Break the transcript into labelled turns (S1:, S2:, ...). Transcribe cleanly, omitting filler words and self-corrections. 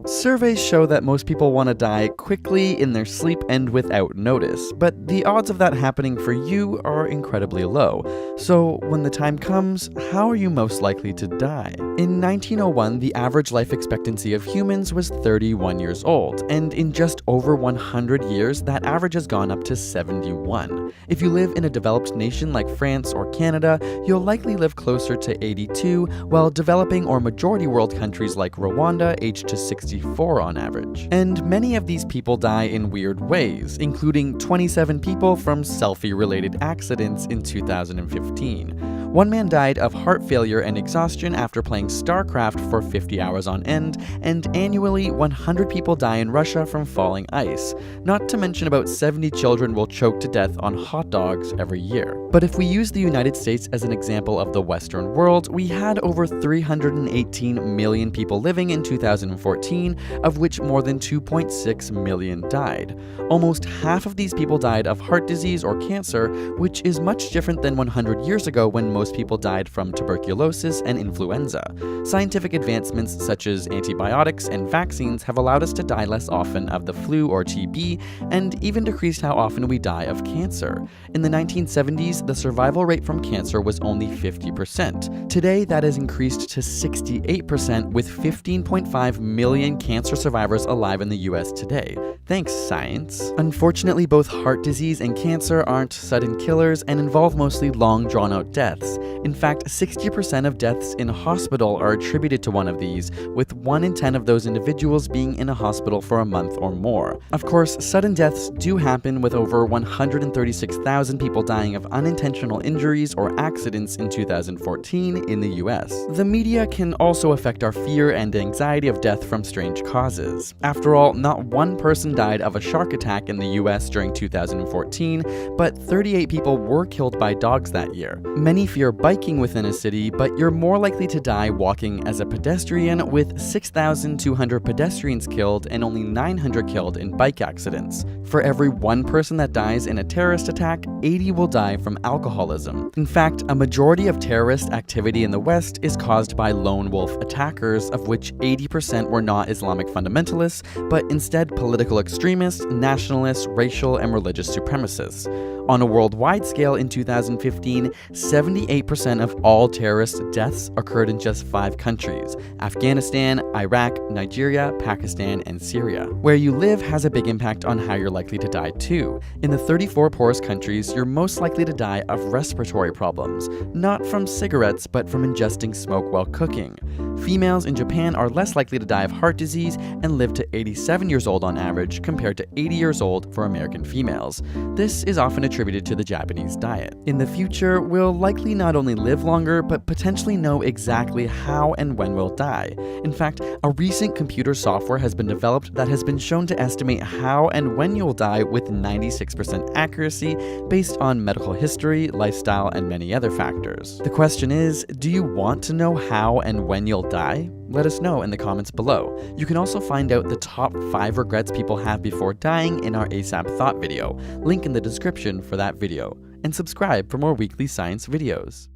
S1: Surveys show that most people want to die quickly in their sleep and without notice, but the odds of that happening for you are incredibly low. So when the time comes, how are you most likely to die? In 1901, the average life expectancy of humans was 31 years old, and in just over 100 years, that average has gone up to 71. If you live in a developed nation like France or Canada, you'll likely live closer to 82, while developing or majority world countries like Rwanda age to 64 on average. And many of these people die in weird ways, including 27 people from selfie-related accidents in 2015. One man died of heart failure and exhaustion after playing StarCraft for 50 hours on end, and annually 100 people die in Russia from falling ice. Not to mention about 70 children will choke to death on hot dogs every year. But if we use the United States as an example of the Western world, we had over 318 million people living in 2014, of which more than 2.6 million died. Almost half of these people died of heart disease or cancer, which is much different than 100 years ago when most people died from tuberculosis and influenza. Scientific advancements such as antibiotics and vaccines have allowed us to die less often of the flu or TB, and even decreased how often we die of cancer. In the 1970s, the survival rate from cancer was only 50%. Today, that has increased to 68%, with 15.5 million cancer survivors alive in the US today. Thanks, science. Unfortunately, both heart disease and cancer aren't sudden killers and involve mostly long, drawn-out deaths. In fact, 60% of deaths in hospital are attributed to one of these, with 1 in 10 of those individuals being in a hospital for a month or more. Of course, sudden deaths do happen, with over 136,000 people dying of unintentional injuries or accidents in 2014 in the US. The media can also affect our fear and anxiety of death from strange causes. After all, not one person died of a shark attack in the US during 2014, but 38 people were killed by dogs that year. Many fear biking within a city, but you're more likely to die walking as a pedestrian, with 6,200 pedestrians killed and only 900 killed in bike accidents. For every 1 person that dies in a terrorist attack, 80 will die from alcoholism. In fact, a majority of terrorist activity in the West is caused by lone wolf attackers, of which 80% were not Islamic fundamentalists, but instead political extremists, nationalists, racial, and religious supremacists. On a worldwide scale in 2015, 78% of all terrorist deaths occurred in just 5 countries: Afghanistan, Iraq, Nigeria, Pakistan, and Syria. Where you live has a big impact on how you're likely to die too. In the 34 poorest countries, you're most likely to die of respiratory problems, not from cigarettes, but from ingesting smoke while cooking. Females in Japan are less likely to die of heart disease and live to 87 years old on average, compared to 80 years old for American females. This is often attributed to the Japanese diet. In the future, we'll likely not only live longer, but potentially know exactly how and when we'll die. In fact, a recent computer software has been developed that has been shown to estimate how and when you'll die with 96% accuracy based on medical history, lifestyle, and many other factors. The question is, do you want to know how and when you'll die? Let us know in the comments below. You can also find out the top 5 regrets people have before dying in our ASAP Thought video, link in the description for that video. And subscribe for more weekly science videos.